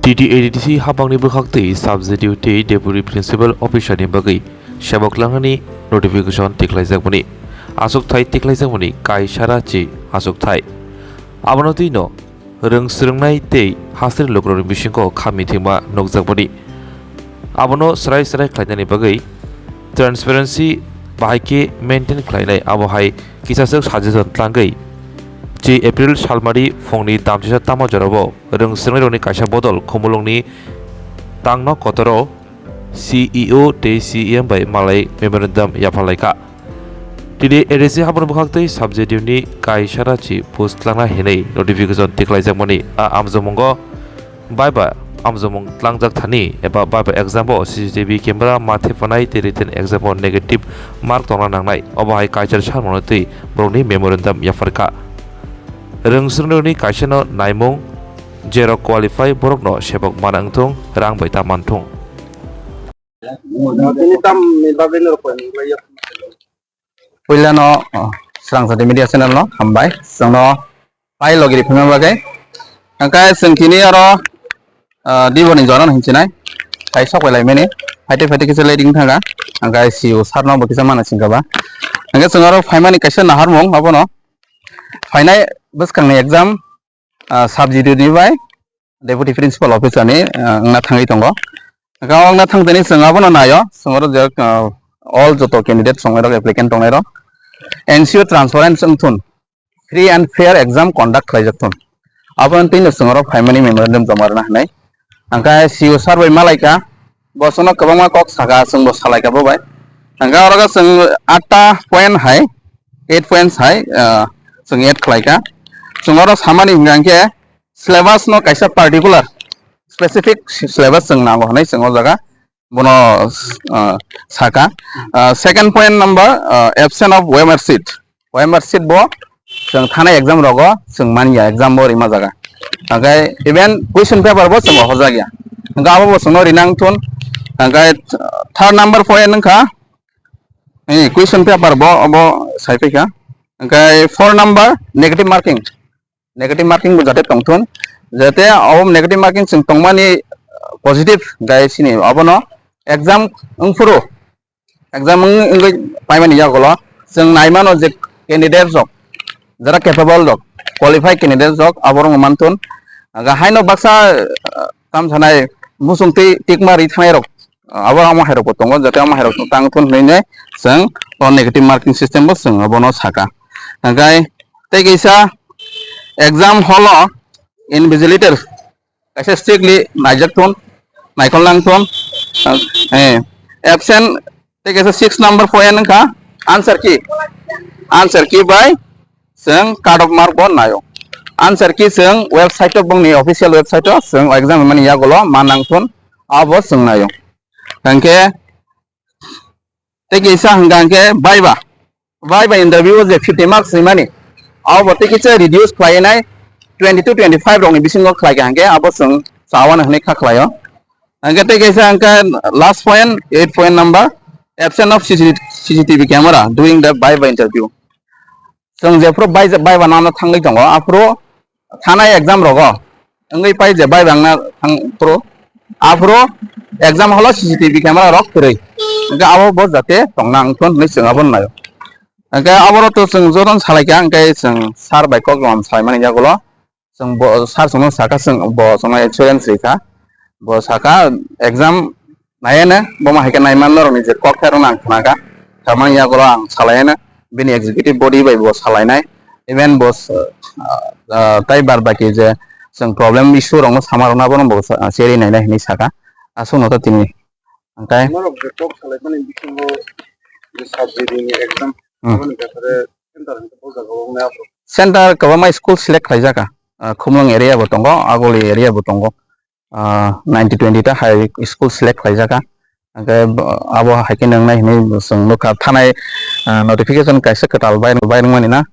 TDADC habangni bwkhakti sub-ZDO Deputy Principal Officerni bagui seboklangani notification tiklaijakmani asukthai tiklaijakmani kaisara chi asukthai abono tino rungsrungnai tei hasri logroni bisingko khami thingma nokjakmani abono srai khlainani bagui transparency bahaike maintain khlainai abohai kisasuk suggestion tlangai J April Salmari Fongni Damjisa Tama Jarabo Rung Sironi Kasha Bodol Komulongni Tangno Kotoro CEO de CEM by Malay Memorandum Yapharjakkha Today Edisi Habon Bukhakte Subject Uni Kai Sharachi Post Lana Hene Notification Tiklaizakmani Amzomongo Bye bye Amzomong Tlangjak Thani Eba Bye example CCTV camera Mathifanai written example negative mark Tona Nangnai Obahai Kaichar Sharmonati Broni Memorandum Yapharjakkha Rungsruni kaisano naimung zero qualify borokno sebok manangtung rang baita mantung. Puilano Swrangchati media channel no hambai sangno pai logiri phima bagai angkai sengkini aro diboni jonan hinchinai kai sokai laimeni faite kisa leading thanga angkai siu sarno bakisa mana singkaba angkai sangaro phaimani kaisa naharmong abono phainai Buskang exam subject ni bai Deputy Principal Officerni na thangai tongo gaw na thangtani sangabo na nayo sangoro all joto candidate songero applicant tongero ensure transparent sangthun free and fair exam conduct khlaijaktun abon tin sangoro primary memorandum jamarna hanai angka siu sarbai malaika bosono kabangma kok saga sangbo salaika bo bai angka oraga sang 8 point hai 8 points hai sang 8 khlaika Sungaro samani hingangke syllabus no kaisa particular specific syllabus sung nango hanai sungo jaga bono saka second point number absence of OMR sheet bo sung thana exam rogo sung mania exam bo rima jaga agai even question paper bo sungo hojagya anga bo sungo rinang thun agai third number point nangka question paper bo saipeka agai four number negative marking bo jate tongthun jate awom negative marking sing tongmani positive gai sini abono exam ungfuru exam ung paimani yagolo sing naimano je candidate jok jara capable jok qualified candidate jok aborong mantun aga haino baksa kam thanai musungti tikmari thanai rok aborong hairok tongo jate am hairok tangthun hine sing negative marking system bo sing abono saka gai tegeisa exam hall invigilator kaisa strictly najaktun naikolangtun absent tegeisa 6 number point ka answer key by seng card of mark bon nayo answer key seng website bongni official website seng exam mani yagolo manangtun abo seng nayo tangke tegeisa hangangke bye interview je 50 marks mani abo tegeisa reduce khlainai 20 to 25 rong ni bisingo khlaiga hangke abo sung sawan hne kha khlayo hangke tegeisa hangka last point 8 point number absence of CCTV camera during the bye interview sung je pro bye banana thangai tongo apro thana exam rogo ngai pai je bye bangna thang pro apro exam holo CCTV camera rok threi hangke abo bo jate tongnang thon ni sung abon nayo hangke aboro to sung joron salaika hangke sung sar bai kok lam saimani jagolo sung bo sar sung saka sung bo sung insurance rika bo saka exam nayana bo ma heka naiman lor ni je kok thero nang thanaga tamang jagolo ang salayana bini executive body bai bo salainai even boss tai bar baki je sung problem issue rong samarona bono bo seri nai nai ni saka asu no to tini angkai Nomor kok salaimani bikingo subject ni exam Center kawama school select khaijaka khumlang area botongo agoli area botongo 90-20 ta high school select khaijaka abo hakin nang nai ni sung lokha thanai notification kaisa katal bai mani na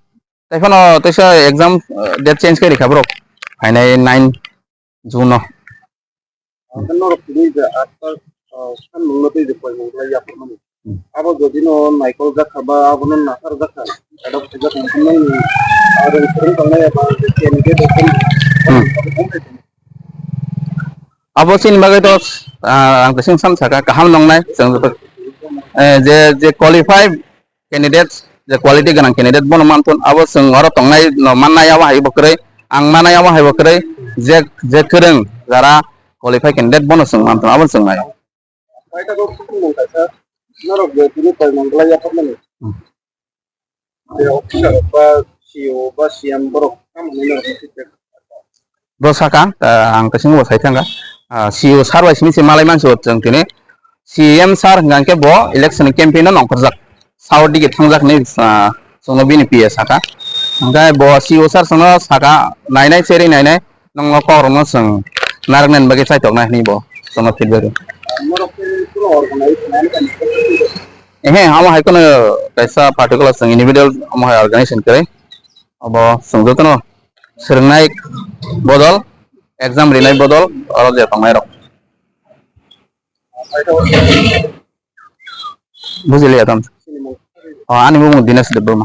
taifono taisa exam date change kai khabro hainai 9 June no nomor kini je after san munglote je koi mungla ya permani abo jodino Michael Jackaba abo non nasar Jacka ada sejak mungkin ada sering kalau ya candidate abo sin bagai to ang tesing sam saka kaham nongnai जों जे qualified candidates जे quality गोनां candidate bono mantun abo जों oro tongnai no mannayawa hai bokrai ang manayawa hai bokrai जे गोरों jara qualified candidate bono जों mantun abo जों nayo Paita ko kung sa narok de tini pa mangla Yapharmani. De officer ba CEO ba CM borok kam nina officer. bro saka ang tesing bo sai tanga CEO sarwa sini se malai manso जों tini CEM sar ngangke bo election campaign no nongkorjak saudi ge thangjak ni sono bini PS saka angkai bo CEO sar sono saka nainai seri nainai nonglo korno जों narnen bagi sai tok ni bo sono feedback Narok ko organize na kan. हम high को कैसा particular संग individual हम high organisation करे अब संगत न सोलोंनाय बदल एग्जाम रिनाय बदल और जे तंनाय रक Paita ko बुझिलिया तम sini mo. आनि बुं दिनेश देबमा